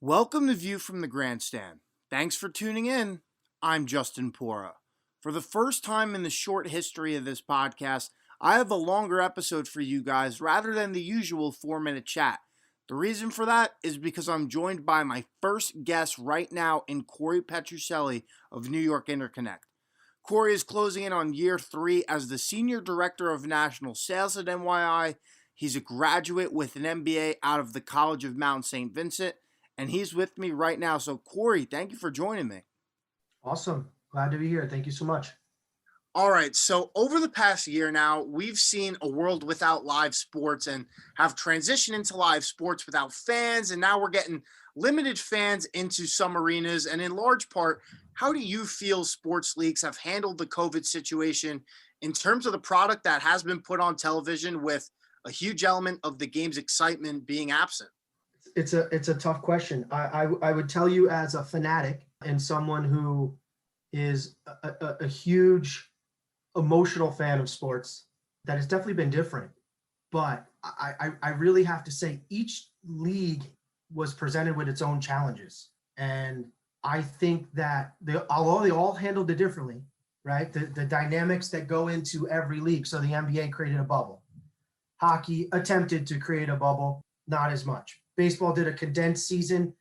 Welcome to View From the Grandstand. Thanks for tuning in. I'm Justin Paura. For the first time in the short history of this podcast, I have a longer episode for you guys rather than the usual 4-minute chat. The reason for that is because I'm joined by my first guest right now in Corey Petruccelli of New York Interconnect. Corey is closing in on year 3 as the Senior Director of National Sales at NYI. He's a graduate with an MBA out of the College of Mount St. Vincent, and he's with me right now. So, Corey, thank you for joining me. Awesome. Glad to be here. Thank you so much. All right. So over the past year now, we've seen a world without live sports and have transitioned into live sports without fans. And now we're getting limited fans into some arenas. And in large part, how do you feel sports leagues have handled the COVID situation in terms of the product that has been put on television with a huge element of the game's excitement being absent? It's a tough question. I would tell you as a fanatic and someone who is a huge emotional fan of sports that has definitely been different. But I really have to say each league was presented with its own challenges. And I think that although they all handled it differently, right? The dynamics that go into every league. So the NBA created a bubble. Hockey attempted to create a bubble, not as much. Baseball did a condensed season.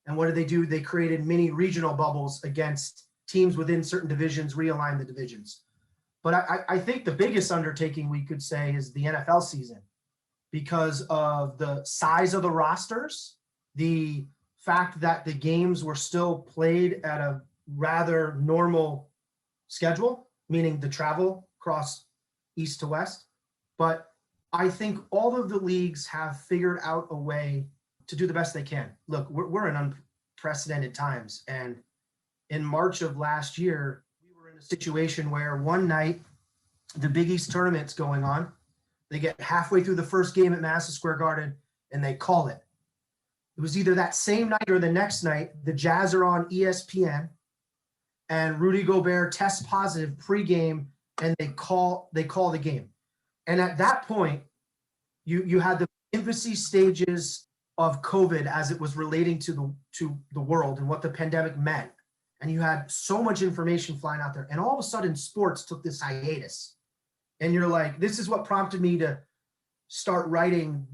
And what did they do? They created mini regional bubbles against teams within certain divisions, realigned the divisions. But I think the biggest undertaking we could say is the NFL season because of the size of the rosters, the fact that the games were still played at a rather normal schedule, meaning the travel across east to west. But I think all of the leagues have figured out a way to do the best they can. Look, we're in unprecedented times. And in March of last year, we were in a situation where one night the Big East tournament's going on. They get halfway through the first game at Madison Square Garden and they call it. It was either that same night or the next night. The Jazz are on ESPN and Rudy Gobert tests positive pregame and they call the game. And at that point, you had the infancy stages of COVID as it was relating to the world and what the pandemic meant. And you had so much information flying out there. And all of a sudden, sports took this hiatus. And you're like, this is what prompted me to start writing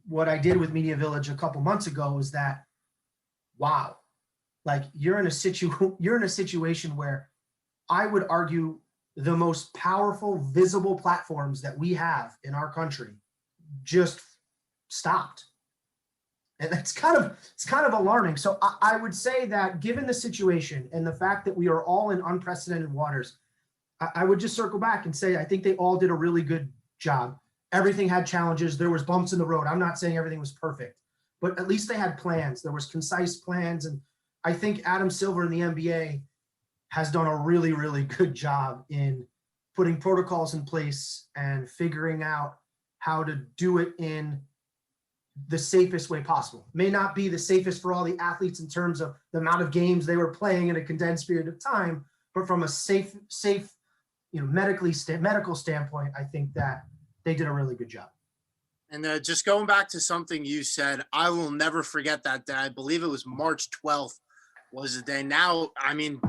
what I did with Media Village a couple months ago is that, wow, like you're in a situation where I would argue the most powerful, visible platforms that we have in our country just stopped. And it's kind of alarming. So I would say that given the situation and the fact that we are all in unprecedented waters, I would just circle back and say, I think they all did a really good job. Everything had challenges. There was bumps in the road. I'm not saying everything was perfect, but at least they had plans. There was concise plans. And I think Adam Silver in the NBA has done a really, really good job in putting protocols in place and figuring out how to do it in the safest way possible. May not be the safest for all the athletes in terms of the amount of games they were playing in a condensed period of time, but from a safe, medical standpoint, I think that they did a really good job. And just going back to something you said, I will never forget that day. I believe it was March 12th was the day. Now, I mean,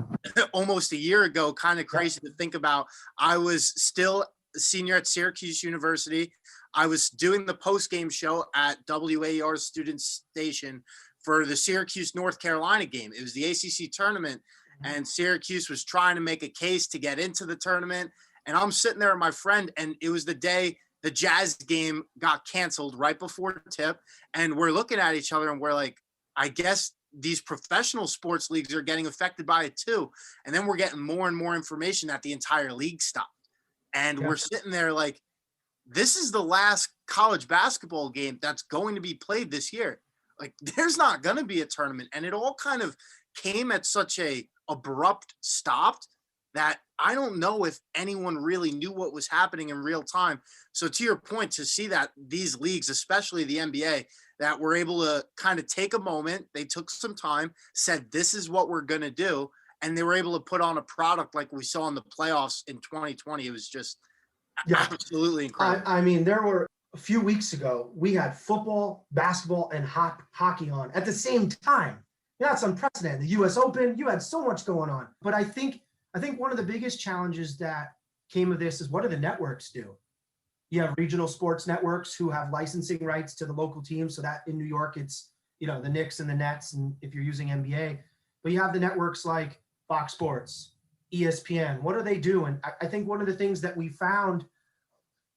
almost a year ago, kind of crazy to think about. I was still a senior at Syracuse University. I was doing the post-game show at WAER's student station for the Syracuse North Carolina game. It was the ACC tournament, and Syracuse was trying to make a case to get into the tournament. And I'm sitting there with my friend, and it was the day the Jazz game got canceled right before tip. And we're looking at each other, and we're like, I guess these professional sports leagues are getting affected by it too. And then we're getting more and more information that the entire league stopped. And we're sitting there like, this is the last college basketball game that's going to be played this year. Like, there's not going to be a tournament. And it all kind of came at such a abrupt stop that I don't know if anyone really knew what was happening in real time. So to your point, to see that these leagues, especially the NBA, that were able to kind of take a moment, they took some time, said, this is what we're going to do. And they were able to put on a product like we saw in the playoffs in 2020. It was just absolutely incredible. I mean, there were a few weeks ago, we had football, basketball, and hockey on at the same time. That's unprecedented. The US Open, you had so much going on. But I think one of the biggest challenges that came of this is, what do the networks do? You have regional sports networks who have licensing rights to the local teams. So that in New York, it's, the Knicks and the Nets, and if you're using NBA. But you have the networks like Fox Sports, ESPN. What do they do? And I think one of the things that we found,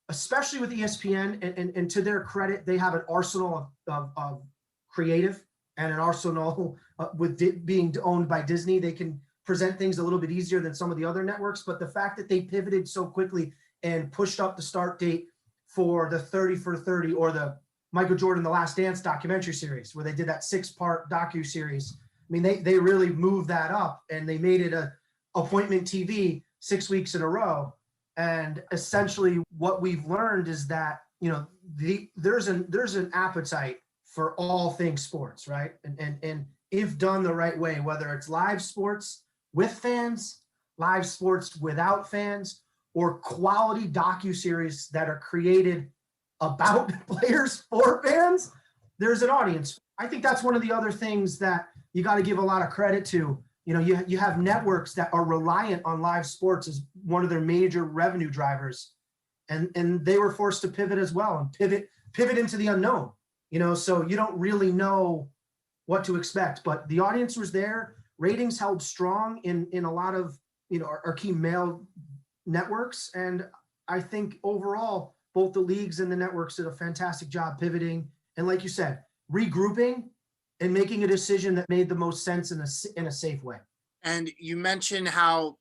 especially with ESPN, and to their credit, they have an arsenal of creative and an arsenal with being owned by Disney. They can present things a little bit easier than some of the other networks. But the fact that they pivoted so quickly and pushed up the start date for the 30 for 30 or the Michael Jordan, The Last Dance documentary series, where they did that 6-part docu-series. I mean, they really moved that up, and they made it a appointment TV 6 weeks in a row. And essentially what we've learned is that, there's an appetite for all things sports, right? And if done the right way, whether it's live sports with fans, live sports without fans, or quality docu-series that are created about players for fans, there's an audience. I think that's one of the other things that you got to give a lot of credit to. You have networks that are reliant on live sports as one of their major revenue drivers, and they were forced to pivot as well, and pivot into the unknown. So you don't really know what to expect, but the audience was there. Ratings held strong in a lot of our key male networks, and I think overall both the leagues and the networks did a fantastic job pivoting, and like you said, regrouping and making a decision that made the most sense in a safe way. And you mentioned how,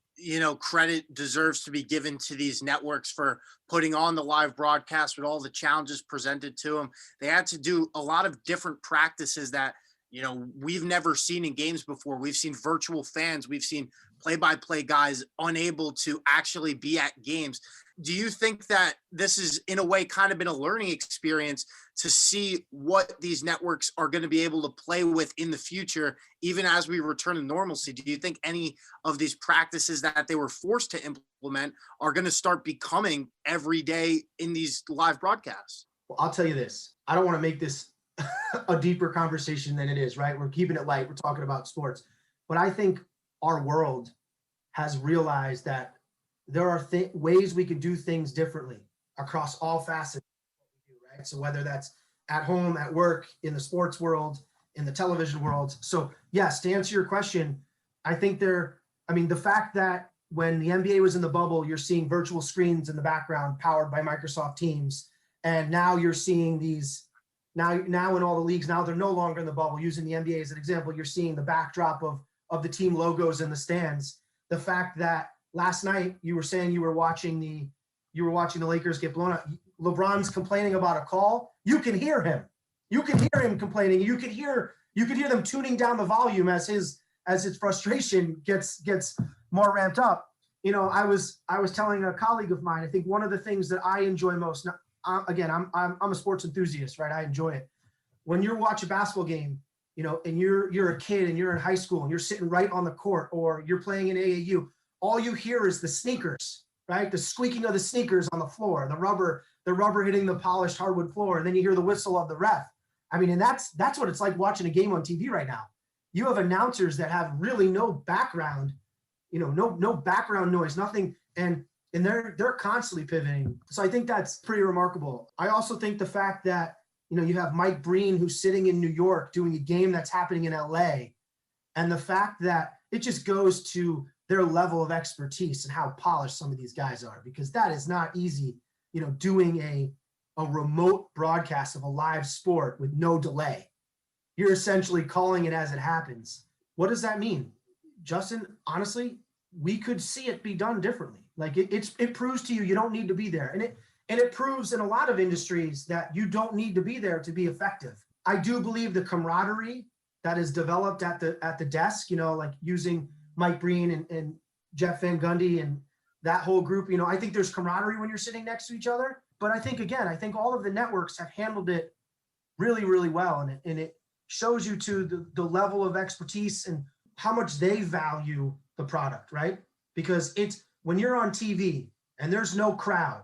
credit deserves to be given to these networks for putting on the live broadcast with all the challenges presented to them. They had to do a lot of different practices that, we've never seen in games before. We've seen virtual fans. We've seen play-by-play guys unable to actually be at games. Do you think that this is, in a way, kind of been a learning experience to see what these networks are going to be able to play with in the future, even as we return to normalcy? Do you think any of these practices that they were forced to implement are going to start becoming every day in these live broadcasts? Well, I'll tell you this. I don't want to make this a deeper conversation than it is, right? We're keeping it light. We're talking about sports. But I think our world has realized that there are ways we can do things differently across all facets of what we do, right? So whether that's at home, at work, in the sports world, in the television world. So yes, to answer your question, I think the fact that when the NBA was in the bubble, you're seeing virtual screens in the background powered by Microsoft Teams. And now you're seeing these, now in all the leagues, now they're no longer in the bubble. Using the NBA as an example, you're seeing the backdrop of the team logos in the stands. The fact that last night you were saying you were watching the Lakers get blown out. LeBron's complaining about a call. You can hear him. You can hear him complaining. You could hear them tuning down the volume as his frustration gets more ramped up. I was telling a colleague of mine, I think one of the things that I enjoy most, now, again, I'm a sports enthusiast, right? I enjoy it. When you watch a basketball game, and you're a kid and you're in high school and you're sitting right on the court, or you're playing in AAU, all you hear is the sneakers, right? The squeaking of the sneakers on the floor, the rubber hitting the polished hardwood floor, and then you hear the whistle of the ref. I mean, and that's what it's like watching a game on TV right now. You have announcers that have really no background, no background noise, nothing, and they're constantly pivoting. So I think that's pretty remarkable. I also think the fact that you have Mike Breen, who's sitting in New York doing a game that's happening in LA, and the fact that it just goes to their level of expertise and how polished some of these guys are, because that is not easy, doing a remote broadcast of a live sport with no delay. You're essentially calling it as it happens. What does that mean? Justin, honestly, we could see it be done differently. Like it proves to you don't need to be there. And it proves in a lot of industries that you don't need to be there to be effective. I do believe the camaraderie that is developed at the desk, like using Mike Breen and Jeff Van Gundy and that whole group, I think there's camaraderie when you're sitting next to each other. But I think all of the networks have handled it really, really well. And it shows you to the level of expertise and how much they value the product, right? Because it's when you're on TV and there's no crowd,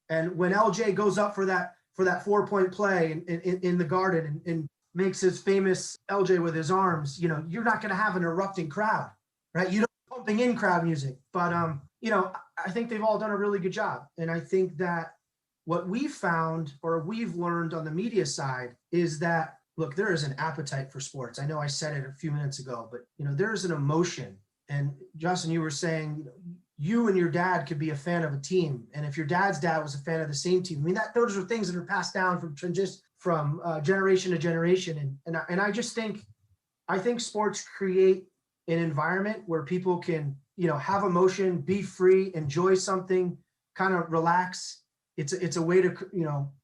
and when LJ goes up for that 4-point play in the Garden, and makes his famous LJ with his arms, you're not going to have an erupting crowd, right? You don't pumping in crowd music, but I think they've all done a really good job. And I think that what we've found or we've learned on the media side is that, look, there is an appetite for sports. I know I said it a few minutes ago, but there is an emotion. And Justin, you were saying you and your dad could be a fan of a team, and if your dad's dad was a fan of the same team, I mean, those are things that are passed down from generation to generation. And I just think, sports create an environment where people can, have emotion, be free, enjoy something, kind of relax. It's a way to,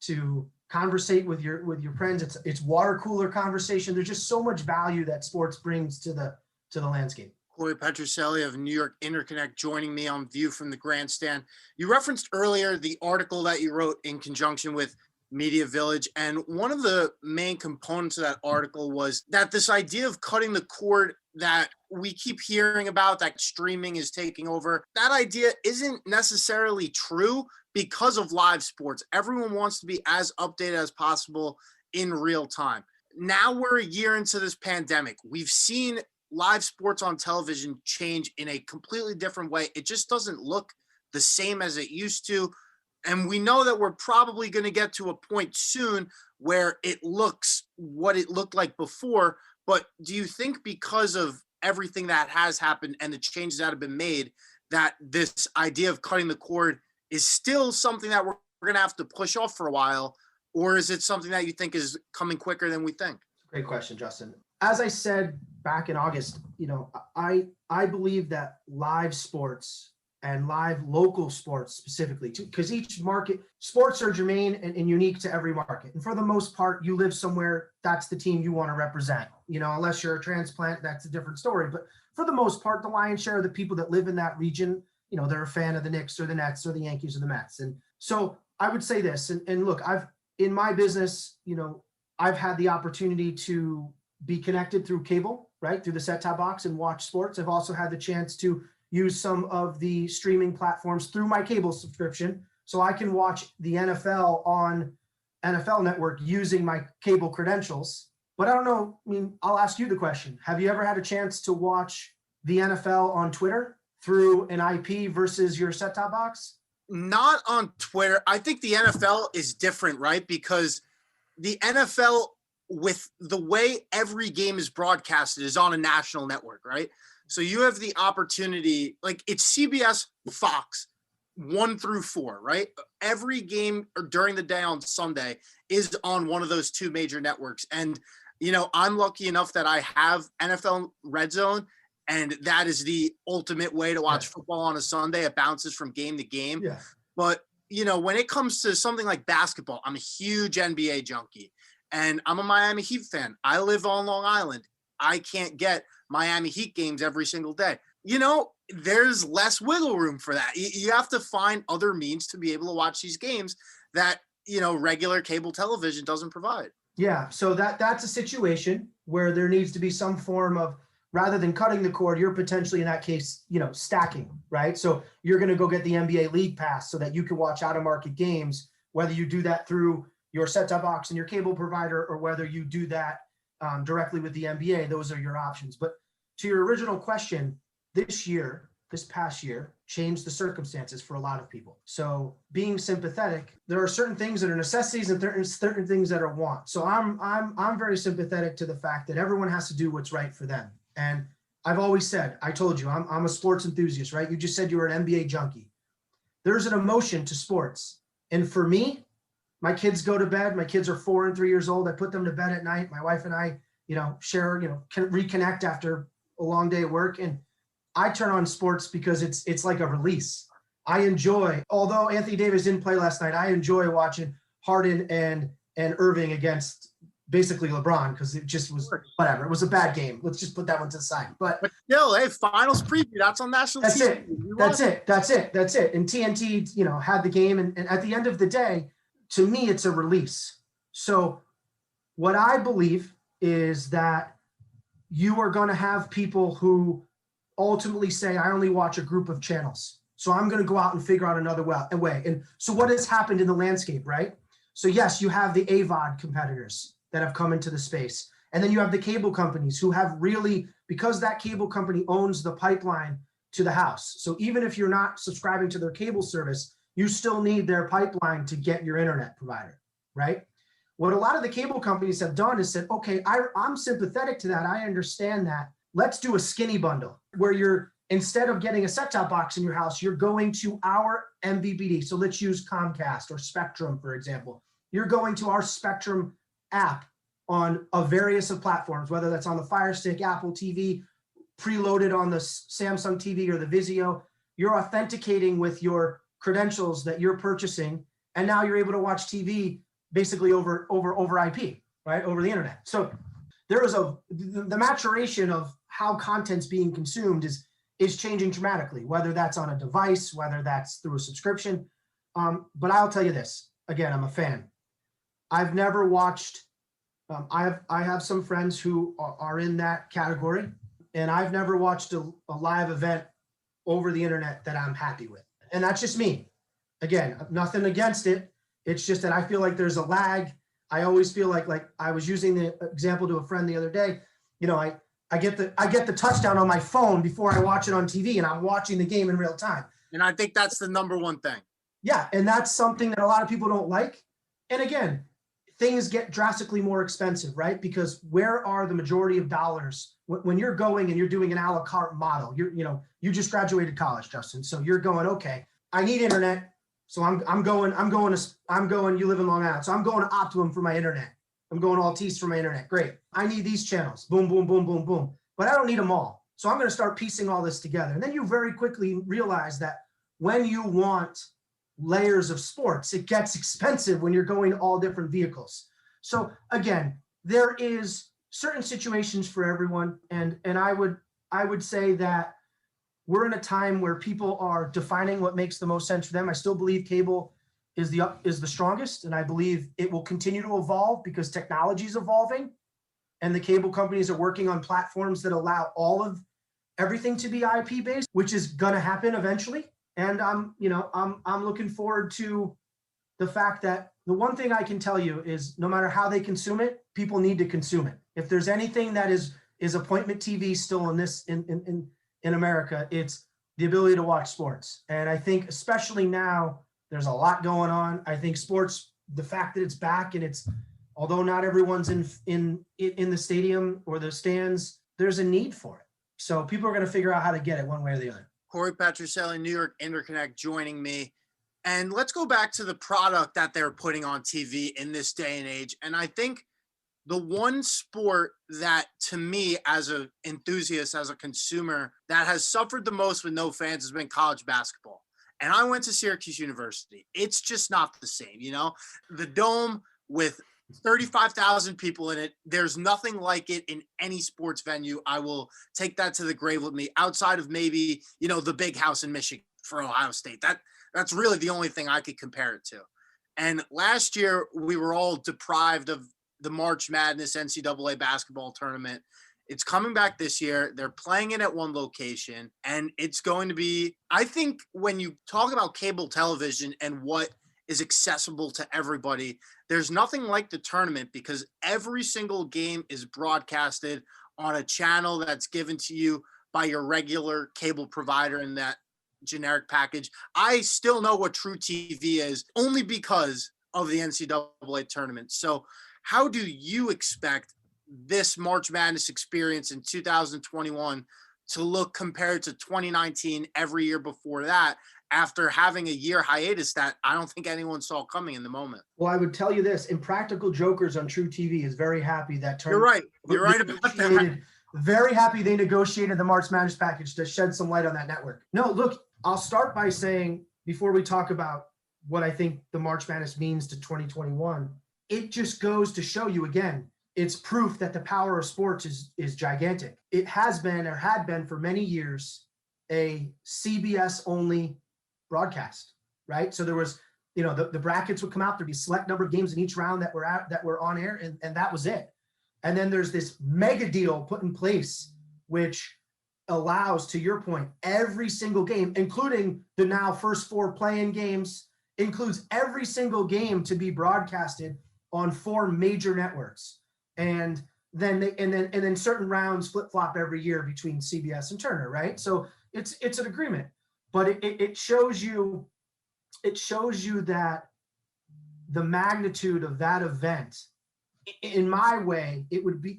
to conversate with your friends. It's water cooler conversation. There's just so much value that sports brings to the landscape. Corey Petruccelli of New York Interconnect joining me on View from the Grandstand. You referenced earlier the article that you wrote in conjunction with Media Village, and one of the main components of that article was that this idea of cutting the cord that we keep hearing about, that streaming is taking over, that idea isn't necessarily true because of live sports. Everyone wants to be as updated as possible in real time. Now we're a year into this pandemic. We've seen live sports on television change in a completely different way. It just doesn't look the same as it used to. And we know that we're probably going to get to a point soon where it looks what it looked like before. But do you think because of everything that has happened and the changes that have been made, that this idea of cutting the cord is still something that we're going to have to push off for a while? Or is it something that you think is coming quicker than we think? Great question, Justin. As I said back in August, I believe that live sports and live local sports specifically, because each market, sports are germane and unique to every market. And for the most part, you live somewhere, that's the team you want to represent. Unless you're a transplant, that's a different story. But for the most part, the lion's share of the people that live in that region, they're a fan of the Knicks or the Nets or the Yankees or the Mets. And so I would say this, and look, in my business, I've had the opportunity to be connected through cable, right? Through the set-top box and watch sports. I've also had the chance to use some of the streaming platforms through my cable subscription. So I can watch the NFL on NFL Network using my cable credentials. But I don't know, I'll ask you the question. Have you ever had a chance to watch the NFL on Twitter through an IP versus your set-top box? Not on Twitter. I think the NFL is different, right? Because the NFL, with the way every game is broadcasted, is on a national network, right? So you have the opportunity, like it's CBS, Fox, 1 through 4, right? Every game during the day on Sunday is on one of those two major networks. And, I'm lucky enough that I have NFL Red Zone, and that is the ultimate way to watch football on a Sunday. It bounces from game to game. Yeah. But, when it comes to something like basketball, I'm a huge NBA junkie. And I'm a Miami Heat fan. I live on Long Island. I can't get Miami Heat games every single day. There's less wiggle room for that. You have to find other means to be able to watch these games that, regular cable television doesn't provide. Yeah. So that's a situation where there needs to be some form of, rather than cutting the cord, you're potentially in that case, stacking, right? So you're going to go get the NBA League Pass so that you can watch out of market games, whether you do that through your set-top box and your cable provider, or whether you do that directly with the NBA. Those are your options. But to your original question, this past year changed the circumstances for a lot of people. So being sympathetic, there are certain things that are necessities and certain things that are wants. So I'm very sympathetic to the fact that everyone has to do what's right for them. And I've always said, I told you, I'm a sports enthusiast, right? You just said you were an NBA junkie. There's an emotion to sports. And for me, my kids go to bed. My kids are 4 and 3 years old. I put them to bed at night. My wife and I, share, can reconnect after a long day at work. And I turn on sports because it's like a release. I enjoy, although Anthony Davis didn't play last night, I enjoy watching Harden and Irving against basically LeBron, because it just was whatever. It was a bad game. Let's just put that one to the side. But still, hey, finals preview. That's on national TV. That's it. And TNT, had the game. And at the end of the day, to me, it's a release. So what I believe is that you are going to have people who ultimately say, I only watch a group of channels. So I'm going to go out and figure out another way. And so what has happened in the landscape, right? So yes, you have the AVOD competitors. that have come into the space. And then you have the cable companies who have really, because that cable company owns the pipeline to the house. So even if you're not subscribing to their cable service, you still need their pipeline to get your internet provider, right? What a lot of the cable companies have done is said, okay, I'm sympathetic to that. I understand that. Let's do a skinny bundle where you're, instead of getting a set-top box in your house, you're going to our MVPD. So let's use Comcast or Spectrum, for example. You're going to our Spectrum app on a various of platforms, whether that's on the Fire Stick, Apple TV, preloaded on the Samsung TV or the Vizio. You're authenticating with your credentials that you're purchasing, and now you're able to watch TV basically over IP, right, over the internet. So there is the maturation of how content's being consumed is changing dramatically, whether that's on a device, whether that's through a subscription. But I'll tell you this, again, I'm a fan. I've never watched, I have some friends who are in that category, and I've never watched a live event over the internet that I'm happy with. And that's just me. Again, nothing against it. It's just that I feel like there's a lag. I always feel like I was using the example to a friend the other day. You know, I get the touchdown on my phone before I watch it on TV, and I'm watching the game in real time. And I think that's the number one thing. Yeah, and that's something that a lot of people don't like. And again, things get drastically more expensive, right? Because where are the majority of dollars when you're going and you're doing an a la carte model? You just graduated college, Justin. So you're going, okay, I need internet. So I'm going, you live in Long Island. So I'm going to Optimum for my internet. I'm going Altice for my internet. Great. I need these channels. Boom, boom, boom, boom, boom. But I don't need them all. So I'm going to start piecing all this together. And then you very quickly realize that when you want layers of sports, it gets expensive when you're going all different vehicles. So again, there is certain situations for everyone. And I would say that we're in a time where people are defining what makes the most sense for them. I still believe cable is the strongest, and I believe it will continue to evolve because technology is evolving, and the cable companies are working on platforms that allow all of everything to be IP based, which is going to happen eventually. And I'm looking forward to the fact that the one thing I can tell you is no matter how they consume it, people need to consume it. If there's anything that is appointment TV still in America, it's the ability to watch sports. And I think especially now, there's a lot going on. I think sports, the fact that it's back and it's, although not everyone's in the stadium or the stands, there's a need for it. So people are going to figure out how to get it one way or the other. Corey Petruccelli, New York Interconnect, joining me. And let's go back to the product that they're putting on TV in this day and age. And I think the one sport that, to me, as an enthusiast, as a consumer, that has suffered the most with no fans has been college basketball. And I went to Syracuse University. It's just not the same, you know? The Dome with 35,000 people in it, there's nothing like it in any sports venue. I will take that to the grave with me, outside of maybe, the Big House in Michigan for Ohio State. That's really the only thing I could compare it to. And last year, we were all deprived of the March Madness NCAA basketball tournament. It's coming back this year. They're playing it at one location, and it's going to be, I think when you talk about cable television and what is accessible to everybody, there's nothing like the tournament because every single game is broadcasted on a channel that's given to you by your regular cable provider in that generic package. I still know what True TV is only because of the NCAA tournament. So how do you expect this March Madness experience in 2021 to look compared to 2019 every year before that, after having a year hiatus that I don't think anyone saw coming in the moment? Well, I would tell you this, Impractical Jokers on True TV is very happy that tournament. You're right about that. Very happy they negotiated the March Madness package to shed some light on that network. No, look, I'll start by saying, before we talk about what I think the March Madness means to 2021, it just goes to show you again, it's proof that the power of sports is gigantic. It has been, or had been for many years, a CBS only broadcast, right? So there was, the brackets would come out, there'd be a select number of games in each round that were on air, and that was it. And then there's this mega deal put in place, which allows, to your point, every single game, including the now first four play-in games, includes every single game to be broadcasted on 4 major networks. And then certain rounds flip-flop every year between CBS and Turner, right? So it's an agreement, but it shows you that the magnitude of that event, in my way,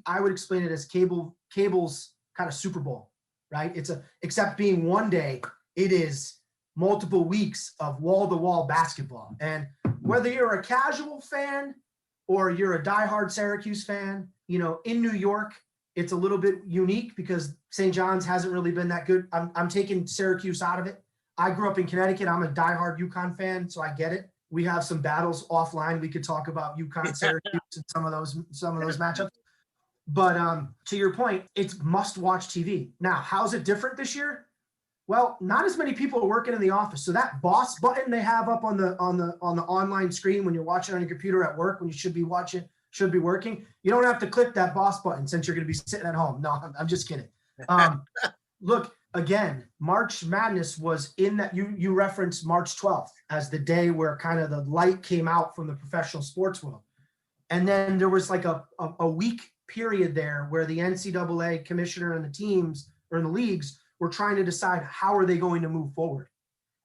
I would explain it as cable's kind of Super Bowl, right? Except being one day, it is multiple weeks of wall-to-wall basketball. And whether you're a casual fan or you're a diehard Syracuse fan, in New York, it's a little bit unique because St. John's hasn't really been that good. I'm taking Syracuse out of it. I grew up in Connecticut. I'm a diehard UConn fan, so I get it. We have some battles offline. We could talk about UConn, Syracuse, and some of those matchups. But to your point, it's must-watch TV. Now, how's it different this year? Well, not as many people are working in the office. So that boss button they have up on the online screen when you're watching on your computer at work, when you should be working, you don't have to click that boss button since you're going to be sitting at home. No, I'm just kidding. Look, again, March Madness was in that you referenced March 12th as the day where kind of the light came out from the professional sports world. And then there was like a week period there where the NCAA commissioner and the teams or in the leagues were trying to decide how are they going to move forward.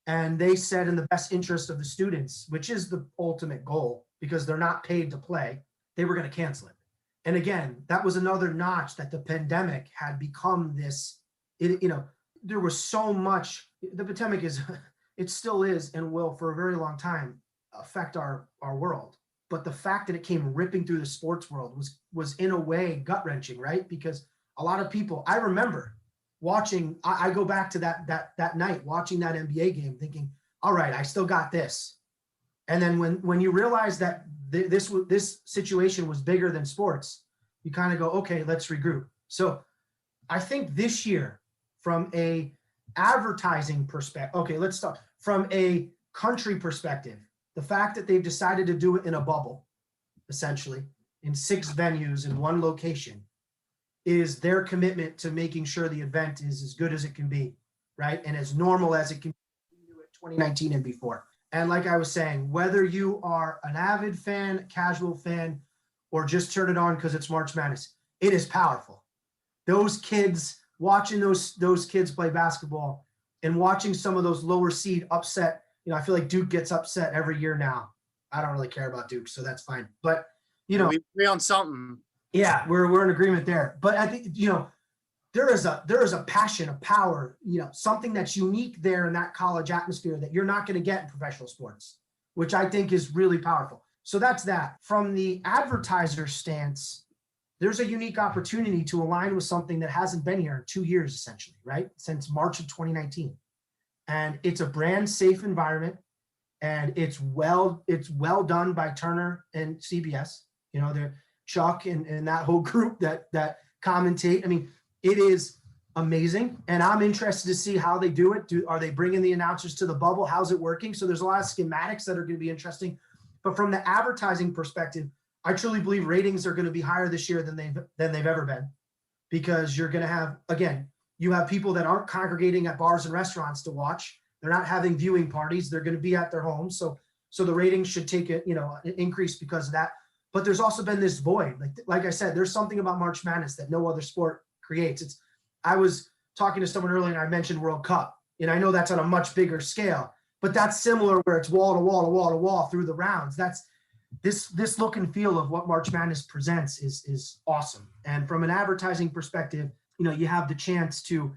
And they said in the best interest of the students, which is the ultimate goal because they're not paid to play, they were going to cancel it. And again, that was another notch that the pandemic had become this, there was so much, the pandemic it still is and will for a very long time affect our world. But the fact that it came ripping through the sports world was in a way gut-wrenching, right? Because a lot of people, I remember watching, I go back to that night, watching that NBA game thinking, all right, I still got this. And then when you realize that this situation was bigger than sports, you kind of go, okay, let's regroup. So I think this year, from a advertising perspective, okay, let's start from a country perspective. The fact that they've decided to do it in a bubble, essentially, in 6 venues in one location, is their commitment to making sure the event is as good as it can be, right? And as normal as it can be in 2019 and before. And like I was saying, whether you are an avid fan, casual fan, or just turn it on because it's March Madness, it is powerful. Those kids, watching those kids play basketball and watching some of those lower seed upset, I feel like Duke gets upset every year now. I don't really care about Duke, so that's fine. But, we agree on something. Yeah, we're in agreement there. But I think, there is a passion, a power, something that's unique there in that college atmosphere that you're not going to get in professional sports, which I think is really powerful. So that's that. From the advertiser stance, there's a unique opportunity to align with something that hasn't been here in 2 years, essentially, right? Since March of 2019. And it's a brand safe environment, and it's well done by Turner and CBS. They're Chuck and that whole group that commentate. I mean, it is amazing, and I'm interested to see how they do it. Are they bringing the announcers to the bubble? How's it working? So there's a lot of schematics that are going to be interesting. But from the advertising perspective, I truly believe ratings are going to be higher this year than they've ever been, because you're going to have, again, you have people that aren't congregating at bars and restaurants to watch. They're not having viewing parties. They're going to be at their homes. So the ratings should take an increase because of that. But there's also been this void. Like I said, there's something about March Madness that no other sport creates. I was talking to someone earlier and I mentioned World Cup. And I know that's on a much bigger scale, but that's similar where it's wall to wall to wall to wall through the rounds. That's this look and feel of what March Madness presents is awesome. And from an advertising perspective, you have the chance to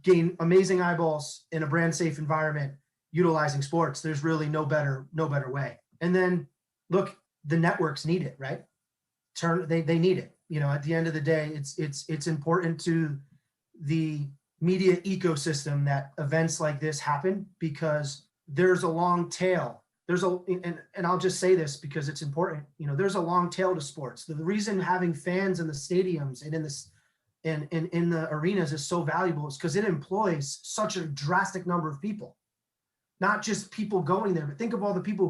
gain amazing eyeballs in a brand safe environment utilizing sports. There's really no better way. And then look, the networks need it, right? They need it. At the end of the day, it's important to the media ecosystem that events like this happen, because there's a long tail. And I'll just say this because it's important. There's a long tail to sports. The reason having fans in the stadiums and in the arenas is so valuable is because it employs such a drastic number of people, not just people going there, but think of all the people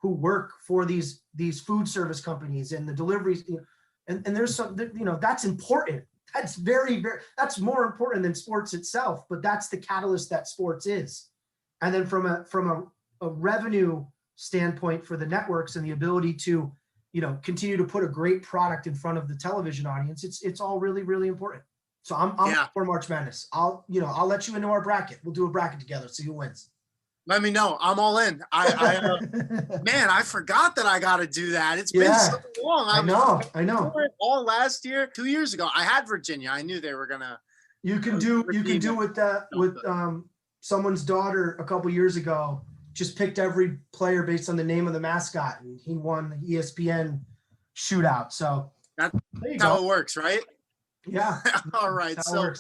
who work for these food service companies and the deliveries, and there's some, that's important. That's very, very, that's more important than sports itself, but that's the catalyst that sports is. And then from a revenue standpoint for the networks and the ability to continue to put a great product in front of the television audience, it's all really, really important. So I'm for March Madness. I'll let you into our bracket. We'll do a bracket together, see who wins. Let me know. I'm all in. Man, I forgot that I got to do that. It's been so long. I know. All last year, 2 years ago, I had Virginia. I knew they were gonna. You can do with someone's daughter a couple years ago. Just picked every player based on the name of the mascot, and he won the ESPN shootout. So that's how it works, right? Yeah. All right. So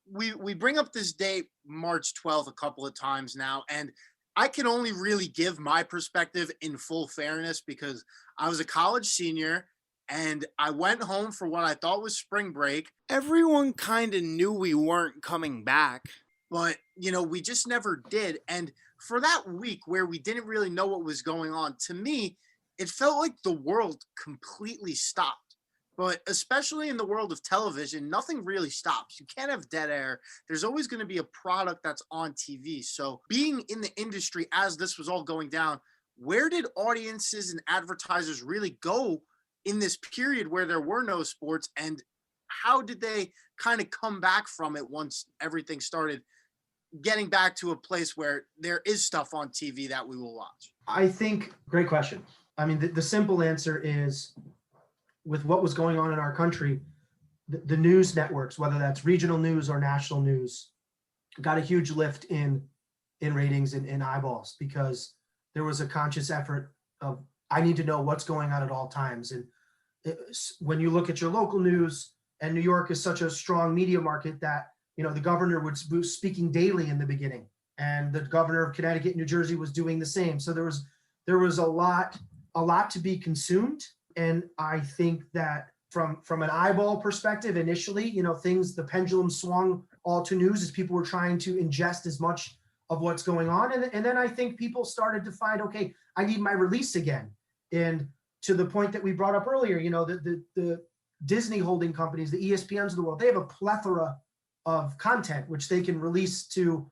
we bring up this date, March 12th, a couple of times now, and I can only really give my perspective in full fairness because I was a college senior and I went home for what I thought was spring break. Everyone kind of knew we weren't coming back, but we just never did. And for that week where we didn't really know what was going on, to me, it felt like the world completely stopped. But especially in the world of television, nothing really stops. You can't have dead air. There's always going to be a product that's on TV. So being in the industry as this was all going down, where did audiences and advertisers really go in this period where there were no sports? And how did they kind of come back from it once everything started getting back to a place where there is stuff on TV that we will watch? I think, great question. I mean, the simple answer is, with what was going on in our country, the news networks, whether that's regional news or national news, got a huge lift in ratings and in eyeballs because there was a conscious effort of, I need to know what's going on at all times. And when you look at your local news, and New York is such a strong media market that, the governor was speaking daily in the beginning, and the governor of Connecticut, New Jersey was doing the same. So there was a lot to be consumed. And I think that from an eyeball perspective, initially, the pendulum swung all to news as people were trying to ingest as much of what's going on. And then I think people started to find, okay, I need my release again. And to the point that we brought up earlier, the Disney holding companies, the ESPNs of the world, they have a plethora of content which they can release to,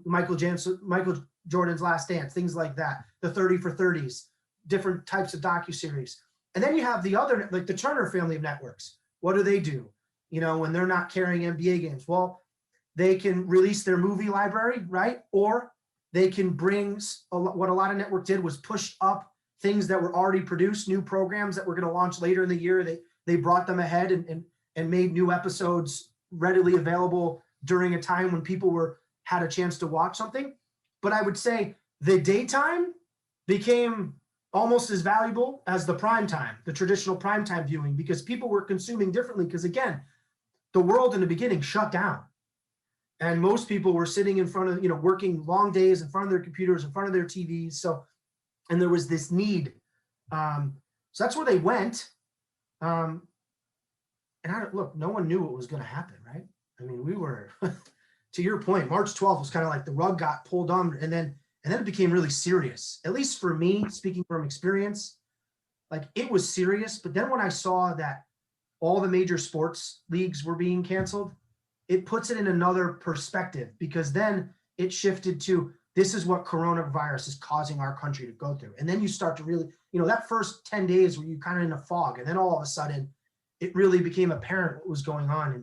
Michael Jordan's Last Dance, things like that, the 30 for 30s, different types of docuseries. And then you have the other, like the Turner family of networks. What do? When they're not carrying NBA games? Well, they can release their movie library, right? Or they can bring what a lot of networks did was push up things that were already produced, new programs that were going to launch later in the year. They brought them ahead and made new episodes readily available during a time when people had a chance to watch something. But I would say the daytime became almost as valuable as the prime time, the traditional primetime viewing, because people were consuming differently. Because again, the world in the beginning shut down, and most people were sitting in front of, working long days in front of their computers, in front of their TVs. So, and there was this need. So that's where they went. And look, no one knew what was going to happen, right? I mean, we were, to your point, March 12th was kind of like the rug got pulled on, and then it became really serious. At least for me, speaking from experience, like it was serious. But then when I saw that all the major sports leagues were being canceled, it puts it in another perspective, because then it shifted to, this is what coronavirus is causing our country to go through. And then you start to really, that first 10 days where you kind of in a fog, and then all of a sudden it really became apparent what was going on.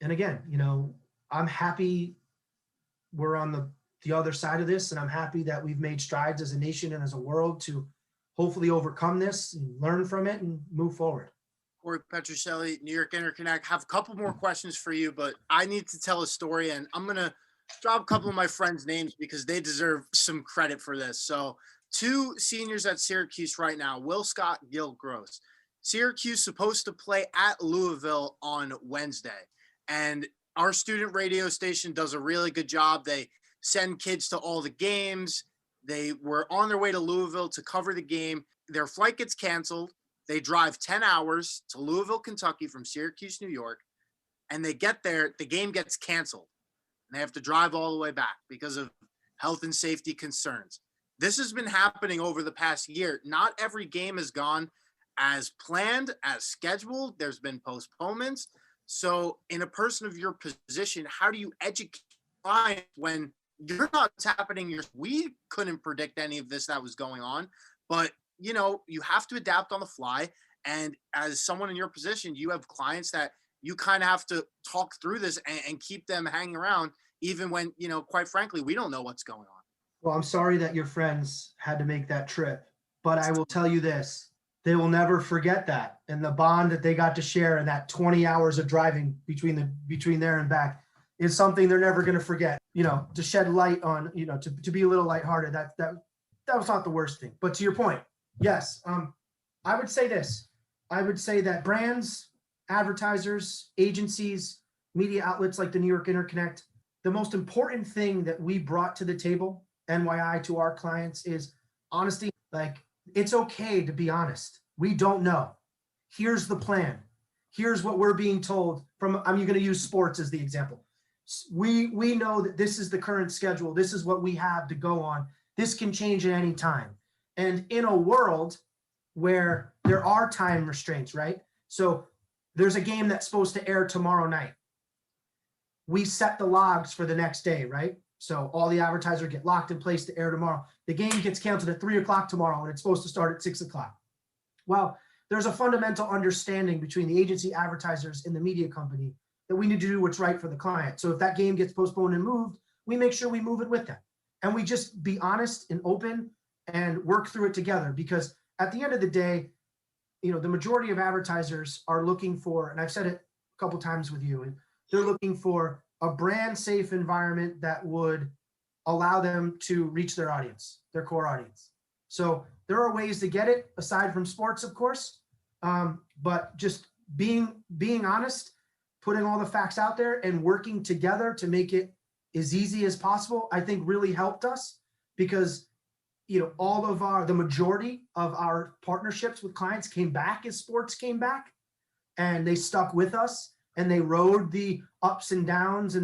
And again, I'm happy we're on the other side of this, and I'm happy that we've made strides as a nation and as a world to hopefully overcome this and learn from it and move forward. Corey Petruccelli, New York Interconnect. Have a couple more questions for you, but I need to tell a story, and I'm going to drop a couple of my friends' names because they deserve some credit for this. So 2 seniors at Syracuse right now, Will Scott, Gil Gross. Syracuse supposed to play at Louisville on Wednesday, and our student radio station does a really good job. They send kids to all the games. They were on their way to Louisville to cover the game. Their flight gets canceled. They drive 10 hours to Louisville, Kentucky from Syracuse, New York, and they get there. The game gets canceled, and they have to drive all the way back because of health and safety concerns. This has been happening over the past year. Not every game has gone as planned, as scheduled. There's been postponements. So in a person of your position, how do you educate clients when you're not happening? We couldn't predict any of this that was going on, but you have to adapt on the fly. And as someone in your position, you have clients that you kind of have to talk through this and keep them hanging around, even when, quite frankly, we don't know what's going on. Well, I'm sorry that your friends had to make that trip, but I will tell you this, they will never forget that. And the bond that they got to share in that 20 hours of driving between there and back is something they're never going to forget. To shed light on, to be a little lighthearted, that was not the worst thing. But to your point, yes, I would say this. I would say that brands, advertisers, agencies, media outlets like the New York Interconnect, the most important thing that we brought to the table, NYI, to our clients is honesty. Like, it's okay to be honest. We don't know. Here's the plan. Here's what we're being told from, I'm going to use sports as the example. We know that this is the current schedule. This is what we have to go on. This can change at any time. And in a world where there are time restraints, right? So there's a game that's supposed to air tomorrow night. We set the logs for the next day, right? So all the advertisers get locked in place to air tomorrow. The game gets canceled at 3:00 tomorrow and it's supposed to start at 6:00. Well, there's a fundamental understanding between the agency, advertisers, and the media company that we need to do what's right for the client. So if that game gets postponed and moved, we make sure we move it with them. And we just be honest and open and work through it together. Because at the end of the day, the majority of advertisers are looking for, and I've said it a couple times with you, and they're looking for a brand safe environment that would allow them to reach their audience, their core audience. So there are ways to get it aside from sports, of course, but just being honest, putting all the facts out there and working together to make it as easy as possible, I think really helped us, because the majority of our partnerships with clients came back as sports came back, and they stuck with us and they rode the ups and downs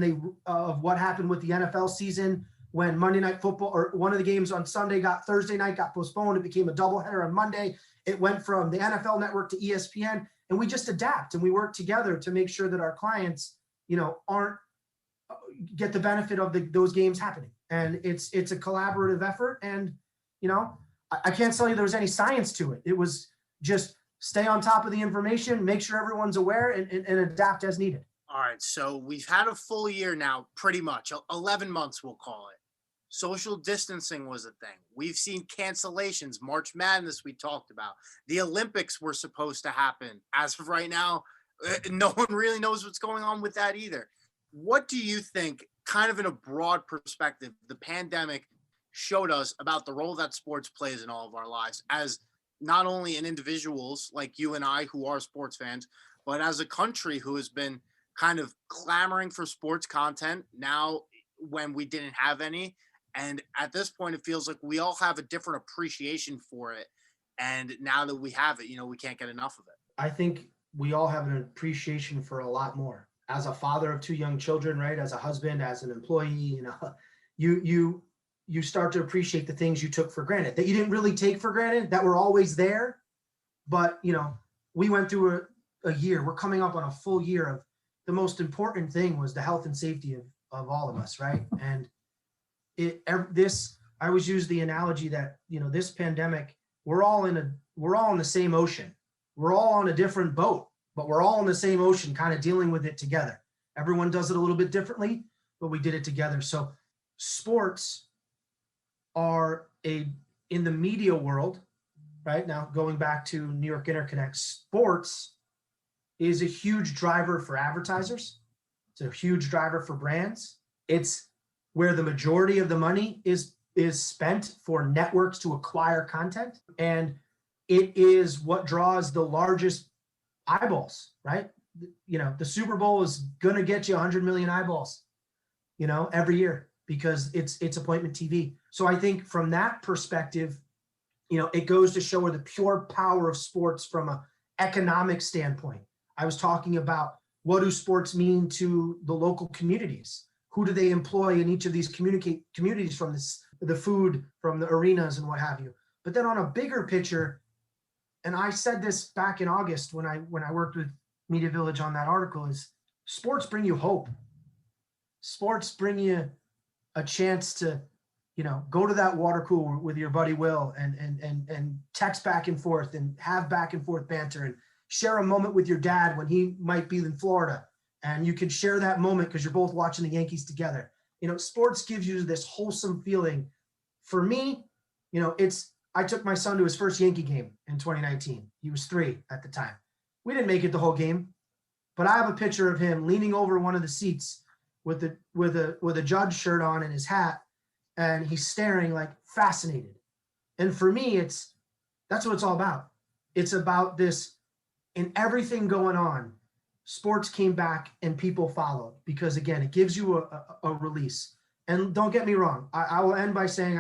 of what happened with the NFL season when Monday Night Football, or one of the games on Thursday night got postponed. It became a doubleheader on Monday. It went from the NFL Network to ESPN, and we just adapt and we work together to make sure that our clients, get the benefit of those games happening. And it's a collaborative effort. And, I can't tell you there was any science to it. It was just stay on top of the information, make sure everyone's aware, and adapt as needed. All right. So we've had a full year now, pretty much 11 months, we'll call it. Social distancing was a thing. We've seen cancellations. March Madness we talked about. The Olympics were supposed to happen. As of right now, no one really knows what's going on with that either. What do you think, kind of in a broad perspective, the pandemic showed us about the role that sports plays in all of our lives, as not only in individuals like you and I who are sports fans, but as a country who has been kind of clamoring for sports content now when we didn't have any? And at this point, it feels like we all have a different appreciation for it. And now that we have it, we can't get enough of it. I think we all have an appreciation for a lot more. As a father of 2 young children, right? As a husband, as an employee, you start to appreciate the things you took for granted, that you didn't really take for granted, that were always there. But, we went through a year, we're coming up on a full year of the most important thing was the health and safety of all of us, right? And I always use the analogy that, this pandemic, we're all in the same ocean. We're all on a different boat, but we're all in the same ocean, kind of dealing with it together. Everyone does it a little bit differently, but we did it together. So sports are in the media world, right? Now, going back to New York Interconnect, sports is a huge driver for advertisers. It's a huge driver for brands. It's where the majority of the money is spent for networks to acquire content. And it is what draws the largest eyeballs, right? The Super Bowl is going to get you 100 million eyeballs, every year, because it's appointment TV. So I think from that perspective, it goes to show where the pure power of sports from an economic standpoint. I was talking about, what do sports mean to the local communities? Who do they employ in each of these communities, from the food, from the arenas and what have you? But then on a bigger picture, and I said this back in August when I worked with Media Village on that article, is sports bring you hope. Sports bring you a chance to go to that water cooler with your buddy Will and text back and forth and have back and forth banter and share a moment with your dad when he might be in Florida. And you can share that moment because you're both watching the Yankees together. Sports gives you this wholesome feeling. For me, I took my son to his first Yankee game in 2019. He was 3 at the time. We didn't make it the whole game, but I have a picture of him leaning over one of the seats with a Judge shirt on and his hat, and he's staring like fascinated. And for me, that's what it's all about. It's about this, and everything going on. Sports came back and people followed because, again, it gives you a release. And don't get me wrong, I will end by saying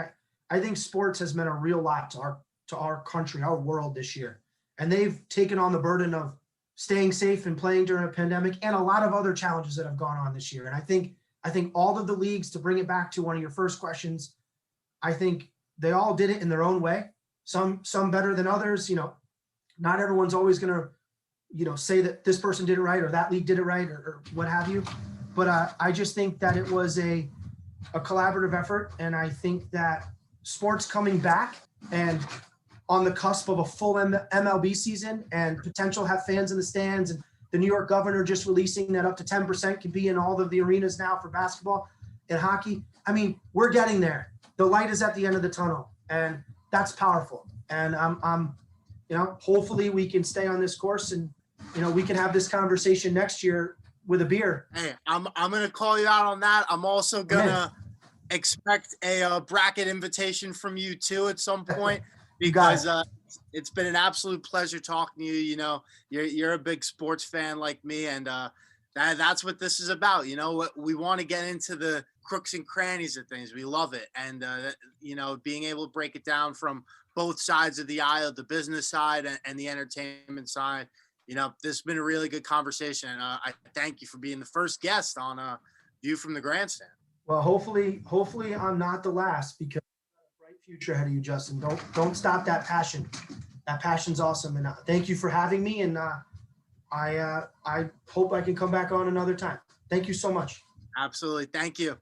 I think sports has meant a real lot to our country, our world this year. And they've taken on the burden of staying safe and playing during a pandemic and a lot of other challenges that have gone on this year. And I think all of the leagues, to bring it back to one of your first questions, I think they all did it in their own way. Some better than others. Not everyone's always going to, say that this person did it right or that league did it right or what have you. But I just think that it was a collaborative effort. And I think that sports coming back and on the cusp of a full MLB season and potential have fans in the stands, and the New York governor just releasing that up to 10% can be in all of the arenas now for basketball and hockey. I mean, we're getting there. The light is at the end of the tunnel, and that's powerful. And I'm hopefully we can stay on this course, and we can have this conversation next year with a beer. Hey, I'm gonna call you out on that. I'm also gonna expect a bracket invitation from you too at some point, because it's been an absolute pleasure talking to you. You're a big sports fan like me, and that's what this is about. We want to get into the crooks and crannies of things. We love it, and being able to break it down from both sides of the aisle, the business side and the entertainment side. This has been a really good conversation. I thank you for being the first guest on View from the Grandstand. Well, hopefully I'm not the last, because bright future ahead of you, Justin. Don't stop that passion. That passion's awesome. And thank you for having me. And I hope I can come back on another time. Thank you so much. Absolutely. Thank you.